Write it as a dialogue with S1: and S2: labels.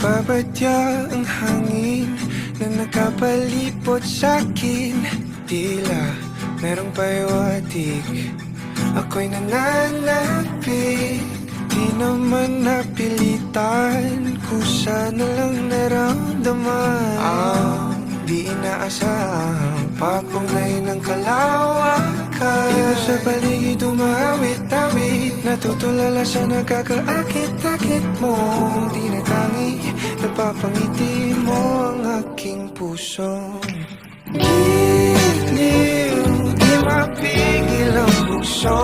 S1: Nagbabadya ang hangin na nakapalipot sa'kin. Tila merong pahiwatig, ako'y nananapit. Di naman napilitan, kusa na lang naramdaman ang di inaasahang papunay ng kalawakan. Dito sa paligid umawit-awit, natutulala sa nakakaakit-akit mo. Di na tangi, napapangiti mo ang aking puso. Giliw, di mapigil ang bukso.